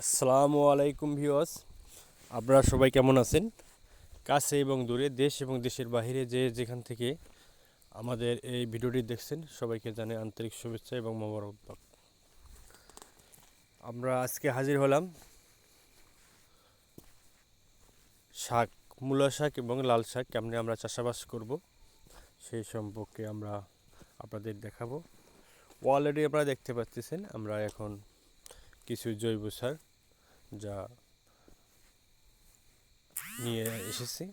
আসসালামু আলাইকুম ভিউয়ার্স, আপনারা সবাই কেমন আছেন? কাছে এবং দূরে, দেশ এবং দেশের বাইরে যে যেখান থেকে আমাদের এই ভিডিওটি দেখছেন সবাইকে জানাই আন্তরিক শুভেচ্ছা এবং মোবারকবাদ। আমরা আজকে হাজির হলাম শাক, মূলা শাক এবং লাল শাক কেমনে আমরা চাষাবাদ করব সেই সম্পর্কে আমরা আপনাদের দেখাবো। অলরেডি আপনারা দেখতে পাচ্ছেন আমরা এখন কিছু জৈব সার যা নিয়ে এসেছি,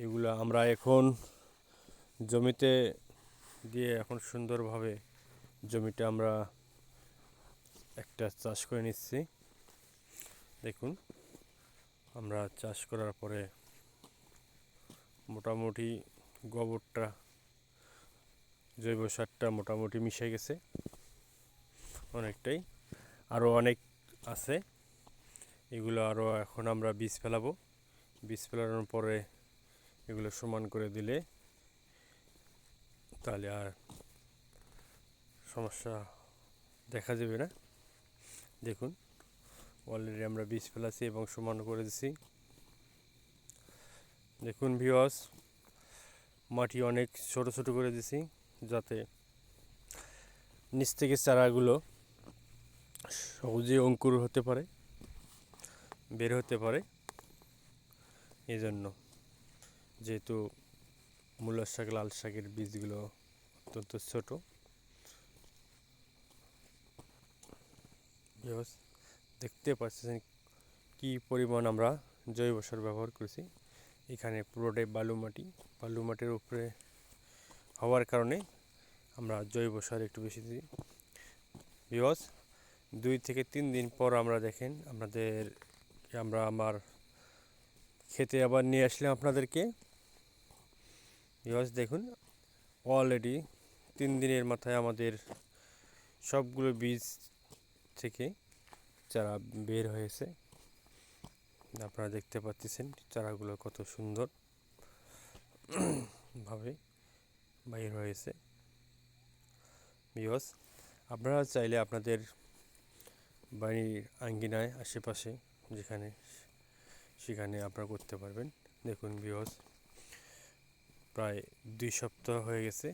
এগুলো আমরা এখন জমিতে দিয়ে এখন সুন্দরভাবে জমিটা আমরা একটা চাষ করে নিচ্ছি। দেখুন, আমরা চাষ করার পরে মোটামুটি গোবরটা, জৈব সারটা মোটামুটি মিশে গেছে অনেকটাই, আরও অনেক আছে। এগুলো আরও এখন আমরা বীজ ফেলাবো। বীজ ফেলানোর পরে এগুলো সমান করে দিলে তাহলে আর সমস্যা দেখা যাবে না। দেখুন, অলরেডি আমরা বীজ ফেলাছি এবং সমান করে দিছি। দেখুন ভিউয়ার্স, মাটি অনেক ছোট ছোট করে দিছি যাতে নিচ থেকে চারাগুলো সহজে অঙ্কুর হতে পারে, বের হতে পারে। এই জন্য, যেহেতু মূলা শাক, লাল শাকের বীজগুলো অত্যন্ত ছোট, ভিউয়ার্স দেখতে পাচ্ছেন কি পরিমাণ আমরা জৈব সার ব্যবহার করেছি। এখানে পুরোটাই বালু মাটির উপরে হওয়ার কারণে আমরা জৈব সার একটু বেশি দিই। ভিউয়ার্স, 2 থেকে 3 দিন পর আমরা দেখেন আমার খেতে আবার নিয়ে আসলাম আপনাদেরকে। ভিউয়ার্স দেখুন, অলরেডি 3 দিনের মাথায় আমাদের সবগুলো বীজ থেকে চারা বের হয়েছে। আপনারা দেখতে পাচ্ছেন চারাগুলো কত সুন্দর ভাবে বাইর হয়েছে। ভিউয়ার্স, আপনারা চাইলে আপনাদের বাড়ির আঙ্গিনায় আশেপাশে সেখানে আপনারা করতে পারবেন। দেখুন ভিউয়ার্স, প্রায় 2 সপ্তাহ হয়ে গেছে।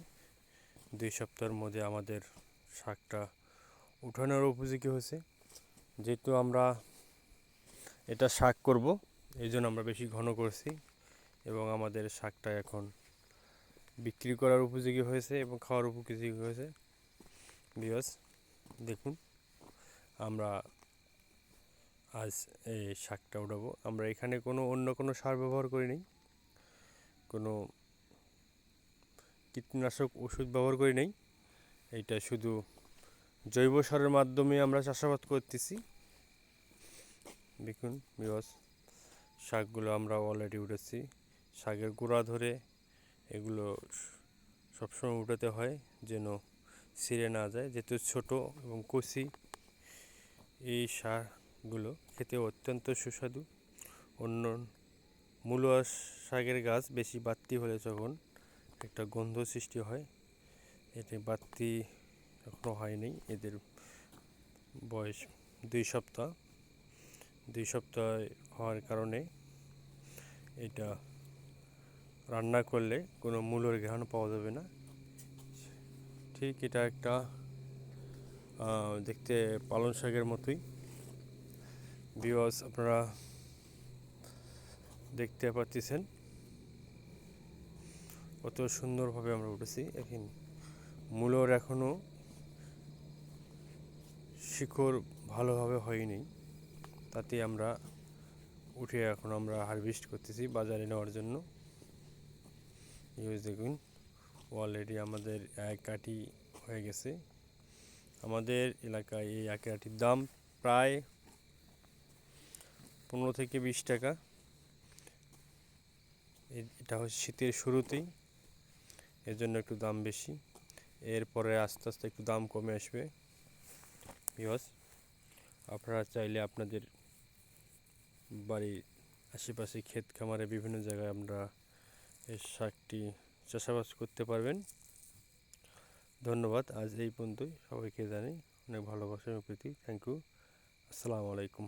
2 সপ্তাহের মধ্যে আমাদের শাকটা উঠানোর উপযোগী হয়েছে। যেহেতু আমরা এটা শাক করব, এই জন্য আমরা বেশি ঘন করছি এবং আমাদের শাকটা এখন বিক্রি করার উপযোগী হয়েছে এবং খাওয়ার উপযোগী হয়েছে। ভিউয়ার্স দেখুন, আমরা আজ এই শাকটা উঠাবো। আমরা এখানে অন্য কোনো সার ব্যবহার করিনি, কোনো কীটনাশক ওষুধ ব্যবহার করি নাই। এইটা শুধু জৈব সারের মাধ্যমে আমরা চাষাবাদ করতেছি। দেখুন ভিউয়ার্স, শাকগুলো আমরা অলরেডি উঠেছি। শাকের গোড়া ধরে এগুলো সবসময় উঠাতে হয় যেন ছিঁড়ে না যায়, যেহেতু ছোট এবং কচি। এই শাকগুলো খেতে অত্যন্ত সুস্বাদু। অন্য মূলো শাকের গাছ বেশি বাড়তি হলে যখন একটা গন্ধ সৃষ্টি হয়, এতে বাড়তি এখনও হয়নি। এদের বয়স 2 সপ্তাহ। 2 সপ্তাহ হওয়ার কারণে এটা রান্না করলে কোনো মূলোর ঘ্রাণ পাওয়া যাবে না। ঠিক এটা একটা দেখতে পালং শাকের মতোই। ভিউয়ার্স, আপনারা দেখতে পাচ্ছেন কত সুন্দরভাবে আমরা উঠেছি। এখন মূলোর এখনও শিকড় ভালোভাবে হয়নি, তাতে আমরা উঠে এখন আমরা হারভেস্ট করতেছি বাজারে নেওয়ার জন্য। ইউজ দেখুন, অলরেডি আমাদের এক আটি হয়ে গেছে। আমাদের এলাকায় এই এক আটির দাম প্রায় 15 থেকে 20 টাকা। এটা হচ্ছে শীতের শুরুতেই, এর জন্য একটু দাম বেশি। এরপরে আস্তে আস্তে একটু দাম কমে আসবে। ভিউয়ার্স, আপনারা চাইলে আপনাদের বাড়ির আশেপাশে ক্ষেত খামারে বিভিন্ন জায়গায় আমরা এই শাকটি চাষাবাদ করতে পারবেন। ধন্যবাদ। আজ এই পর্যন্তই। সবাইকে জানাই অনেক ভালোবাসা এবং প্রীতি। Thank you. আসসালামু আলাইকুম।